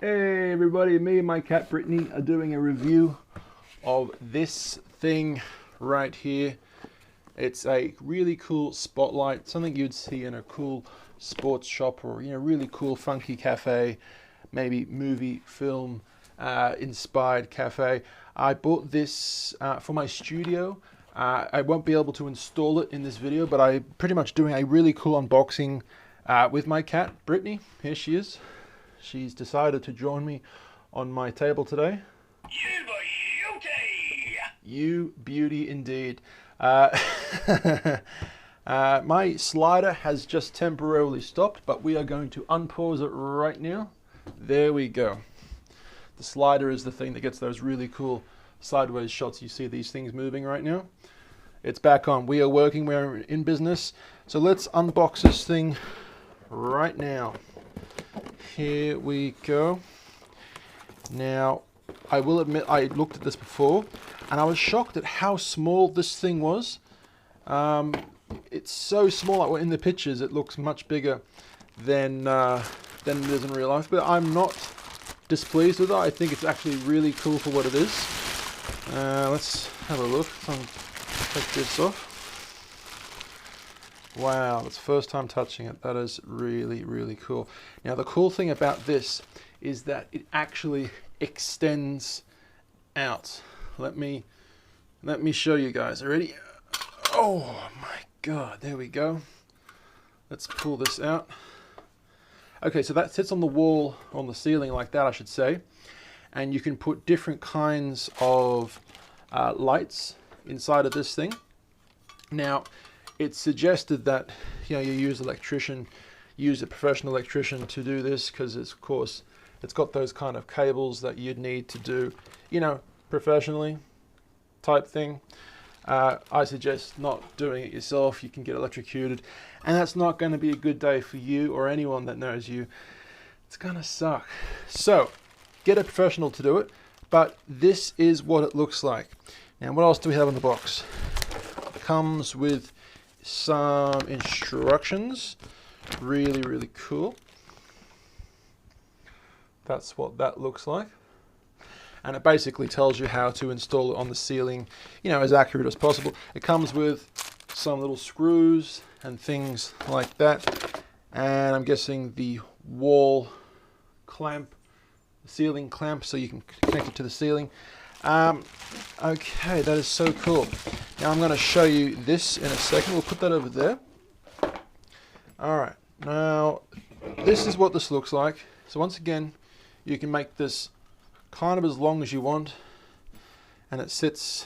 Hey everybody, me and my cat Brittany are doing a review of this thing right here. It's a really cool spotlight, something you'd see in a cool sports shop or really cool funky cafe, maybe movie, film inspired cafe. I bought this for my studio. I won't be able to install it in this video, but I'm pretty much doing a really cool unboxing with my cat Brittany. Here she is. She's decided to join me on my table today. You beauty! You beauty indeed. My slider has just temporarily stopped, but we are going to unpause it right now. There we go. The slider is the thing that gets those really cool sideways shots. You see these things moving right now. It's back on. We are working, we're in business. So let's unbox this thing right now. Here we go. Now, I will admit I looked at this before and I was shocked at how small this thing was. It's so small. In the pictures it looks much bigger than it is in real life, but I'm not displeased with it. I think it's actually really cool for what it is. Let's have a look. Take this off. Wow, it's the first time touching it. That is really, really cool. Now, the cool thing about this is that it actually extends out. Let me show you guys. Ready? Oh my God, there we go. Let's pull this out. Okay, so that sits on the wall, on the ceiling like that, I should say. And you can put different kinds of lights inside of this thing. Now, it's suggested that you use a professional electrician to do this, because of course it's got those kind of cables that you'd need to do, professionally type thing. I suggest not doing it yourself. You can get electrocuted, and that's not going to be a good day for you or anyone that knows you. It's gonna suck. So get a professional to do it, but this is what it looks like. Now, what else do we have in the box? It comes with some instructions. Really, really cool. That's what that looks like. And it basically tells you how to install it on the ceiling, as accurate as possible. It comes with some little screws and things like that. And I'm guessing the wall clamp, the ceiling clamp, so you can connect it to the ceiling. Okay, that is so cool. Now I'm going to show you this in a second. We'll put that over there. Alright, now this is what this looks like. So once again, you can make this kind of as long as you want, and it sits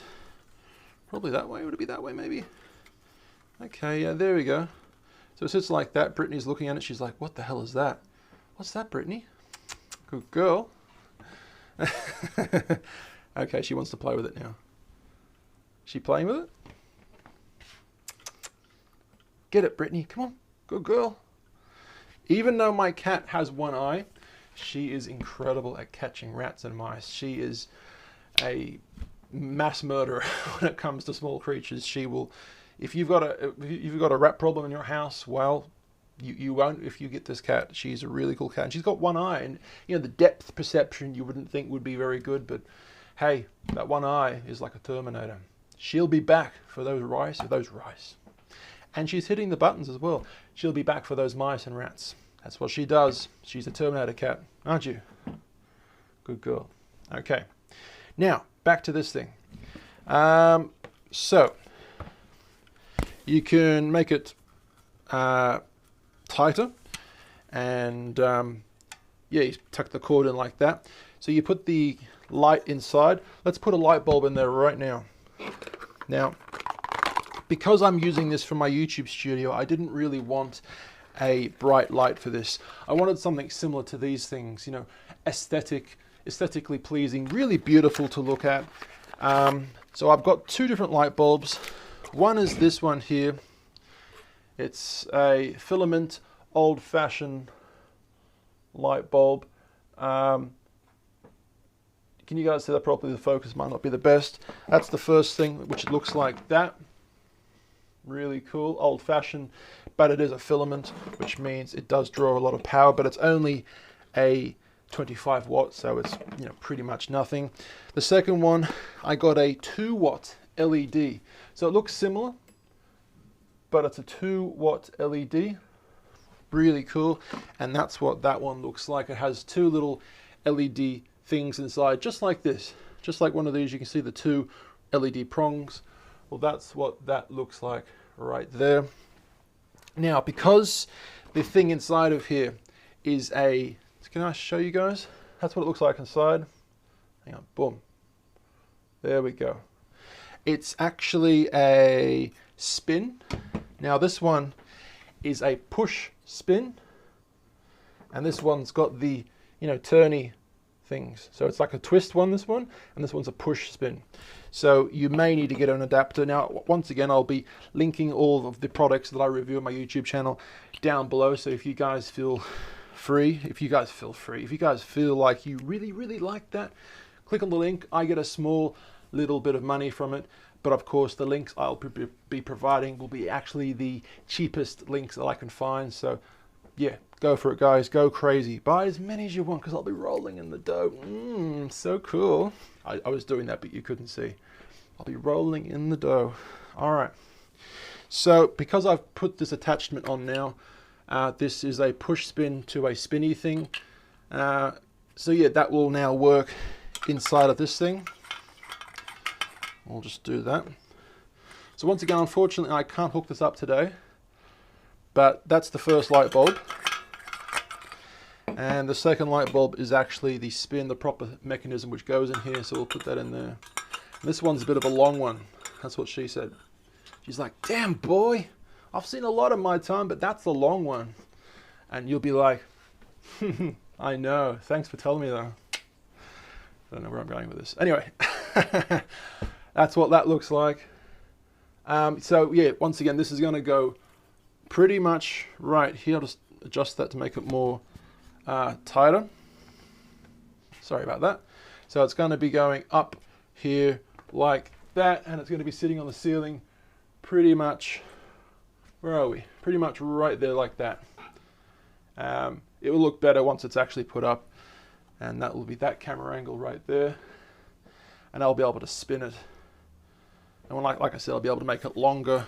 probably that way. Would it be that way maybe? Okay, yeah, there we go. So it sits like that. Brittany's looking at it. She's like, what the hell is that? What's that, Brittany? Good girl. Okay, she wants to play with it now. She playing with it? Get it, Brittany. Come on. Good girl. Even though my cat has one eye, she is incredible at catching rats and mice. She is a mass murderer when it comes to small creatures. She will, if you've got a rat problem in your house, well, you won't if you get this cat. She's a really cool cat, and she's got one eye, and the depth perception you wouldn't think would be very good, but hey, that one eye is like a Terminator. She'll be back for those rice. And she's hitting the buttons as well. She'll be back for those mice and rats. That's what she does. She's a Terminator cat, aren't you? Good girl. Okay. Now, back to this thing. So, you can make it tighter. And, you tuck the cord in like that. So you put the light inside. Let's put a light bulb in there right now. Now, because I'm using this for my YouTube studio, I didn't really want a bright light for this. I wanted something similar to these things, aesthetically pleasing, really beautiful to look at. So I've got two different light bulbs. One is this one here. It's a filament, old-fashioned light bulb. Can you guys see that properly? The focus might not be the best. That's the first thing, which looks like that. Really cool, old-fashioned, but it is a filament, which means it does draw a lot of power, but it's only a 25 watts, so it's, you know, pretty much nothing. The second one, I got a 2-watt LED. So it looks similar, but it's a 2-watt LED. Really cool. And that's what that one looks like. It has 2 little LED things inside, just like this. Just like one of these, you can see the 2 LED prongs. Well, that's what that looks like right there. Now, because the thing inside of here is a, can I show you guys? That's what it looks like inside. Hang on, boom. There we go. It's actually a spin. Now this one is a push spin, and this one's got the, you know, turny things. So it's like a twist one, this one, and this one's a push spin. So you may need to get an adapter. Now, once again, I'll be linking all of the products that I review on my YouTube channel down below. So if you guys feel free, if you guys feel like you really, really like that, click on the link. I get a small little bit of money from it. But of course, the links I'll be providing will be actually the cheapest links that I can find. So yeah, go for it, guys. Go crazy. Buy as many as you want, because I'll be rolling in the dough. So cool. I was doing that, but you couldn't see. I'll be rolling in the dough. All right. So because I've put this attachment on now, this is a push spin to a spinny thing. So yeah, that will now work inside of this thing. We'll just do that. So once again, unfortunately, I can't hook this up today, but that's the first light bulb. And the second light bulb is actually the spin, the proper mechanism which goes in here. So we'll put that in there. And this one's a bit of a long one. That's what she said. She's like, damn boy, I've seen a lot in my time, but that's the long one. And you'll be like, I know, thanks for telling me though. I don't know where I'm going with this. Anyway, that's what that looks like. So yeah, once again, this is going to go pretty much right here. I'll just adjust that to make it more tighter. Sorry about that. So it's going to be going up here like that, and it's going to be sitting on the ceiling pretty much, where are we? Pretty much right there like that. It will look better once it's actually put up, and that will be that camera angle right there, and I'll be able to spin it. And like I said, I'll be able to make it longer.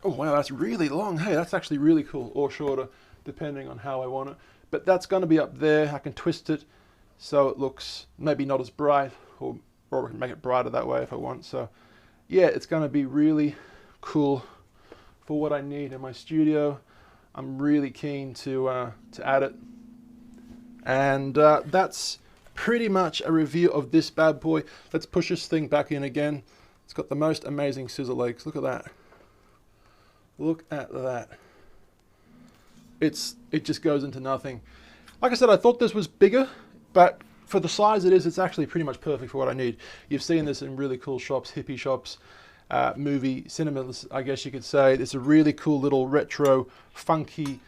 Oh wow, that's really long. Hey, that's actually really cool, or shorter, depending on how I want it. But that's going to be up there. I can twist it so it looks maybe not as bright, or I can make it brighter that way if I want. So yeah, it's going to be really cool for what I need in my studio. I'm really keen to add it. And that's pretty much a review of this bad boy. Let's push this thing back in again. It's got the most amazing scissor legs. Look at that. Look at that. It just goes into nothing. Like I said, I thought this was bigger, but for the size it is, it's actually pretty much perfect for what I need. You've seen this in really cool shops, hippie shops, movie cinemas, I guess you could say. It's a really cool little retro, funky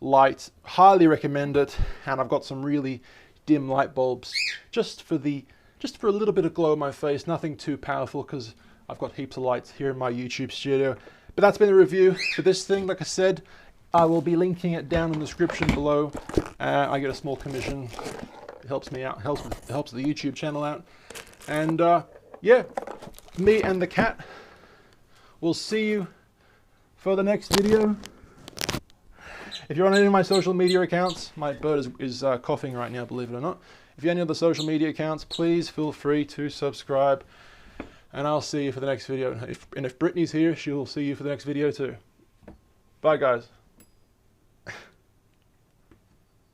light. Highly recommend it. And I've got some really dim light bulbs just for a little bit of glow on my face. Nothing too powerful, because I've got heaps of lights here in my YouTube studio. But that's been the review for this thing. Like I said, I will be linking it down in the description below. I get a small commission. It helps me out, helps the YouTube channel out. And yeah, me and the cat will see you for the next video. If you're on any of my social media accounts, my bird is coughing right now, believe it or not. If you're on any other social media accounts, please feel free to subscribe. And I'll see you for the next video. And if Brittany's here, she'll see you for the next video too. Bye, guys.